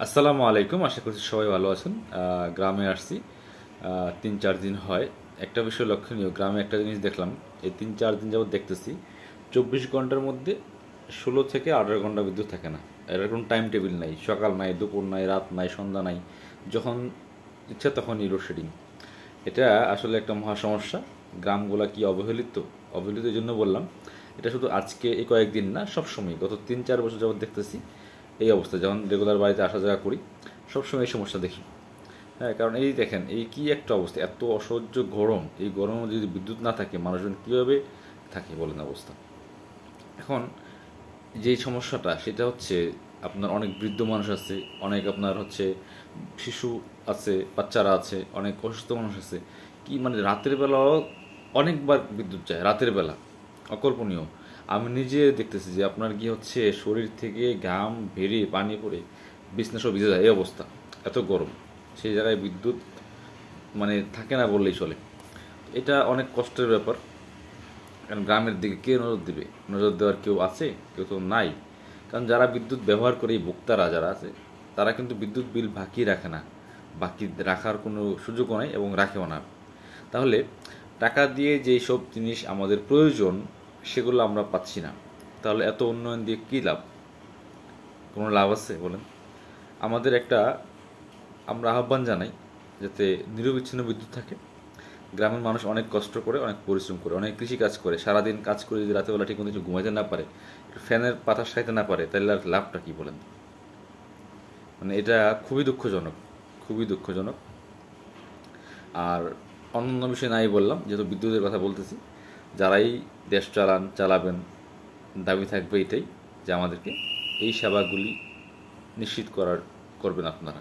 আসসালামু আলাইকুম, আশা করছি সবাই ভালো আছেন। গ্রামে আসছি ৩-৪ দিন হয়। একটা বিষয় লক্ষণীয়, গ্রামে একটা জিনিস দেখলাম, এই ৩-৪ দিন যাবত দেখতেছি ২৪ ঘন্টার মধ্যে ১৬ থেকে ১৮ ঘন্টা বিদ্যুৎ থাকে না। এর কোনো টাইম টেবিল নাই, সকাল নাই, দুপুর নাই, রাত নাই, সন্ধ্যা নাই, যখন ইচ্ছা তখনই লোডশেডিং। এটা আসলে একটা মহা সমস্যা। গ্রামগুলা কি অবহেলিত? অবহেলিত এই জন্য বললাম, এটা শুধু আজকে এই কয়েকদিন না, সবসময় গত ৩-৪ বছর যাবত দেখতেছি এই অবস্থা। যখন রেগুলার বাড়িতে আসা যাওয়া করি সবসময় এই সমস্যা দেখি। হ্যাঁ, কারণ এই দেখেন এই কি একটা অবস্থা, এত অসহ্য গরম, এই গরমে যদি বিদ্যুৎ না থাকে মানুষজন কীভাবে থাকে বলেন অবস্থা। এখন যেই সমস্যাটা সেটা হচ্ছে, আপনার অনেক বৃদ্ধ মানুষ আছে, অনেক আপনার হচ্ছে শিশু আছে, বাচ্চারা আছে, অনেক অসুস্থ মানুষ আছে। কি মানে রাতের বেলাও অনেকবার বিদ্যুৎ যায় রাতের বেলা, অকল্পনীয়। আমি নিজে দেখতেছি যে আপনার কি হচ্ছে শরীর থেকে ঘাম বেরিয়ে পানি পড়ে বিছনা সব ভিজে যায়, এই অবস্থা, এত গরম। সেই জায়গায় বিদ্যুৎ মানে থাকে না বললেই চলে। এটা অনেক কষ্টের ব্যাপার। কারণ গ্রামের দিকে কে নজর দিবে? নজর দেওয়ার কেউ আছে? কেউ তো নাই। কারণ যারা বিদ্যুৎ ব্যবহার করে, এই ভোক্তারা যারা আছে, তারা কিন্তু বিদ্যুৎ বিল বাকি রাখে না, বাকি রাখার কোনো সুযোগও নাই এবং রাখেও না। তাহলে টাকা দিয়ে যেই সব জিনিস আমাদের প্রয়োজন সেগুলো আমরা পাচ্ছি না, তাহলে এত উন্নয়ন দিয়ে কী লাভ? কোনো লাভ আছে বলেন? আমাদের একটা আমরা আহ্বান জানাই যাতে নিরবিচ্ছিন্ন বিদ্যুৎ থাকে। গ্রামের মানুষ অনেক কষ্ট করে, অনেক পরিশ্রম করে, অনেক কৃষি কাজ করে, সারাদিন কাজ করে যদি রাতেবেলা ঠিক মতো একটু ঘুমাইতে না পারে, একটু ফ্যানের পাতা সাইতে না পারে, তাহলে আর লাভটা কী বলেন? মানে এটা খুবই দুঃখজনক, খুবই দুঃখজনক। আর অন্য বিষয় নাই বললাম, যেহেতু বিদ্যুতের কথা বলতেছি, যারাই দেশ চালাবেন, দাবি থাকবে এটাই যে আমাদেরকে এই সেবাগুলি নিশ্চিত করবেন আপনারা।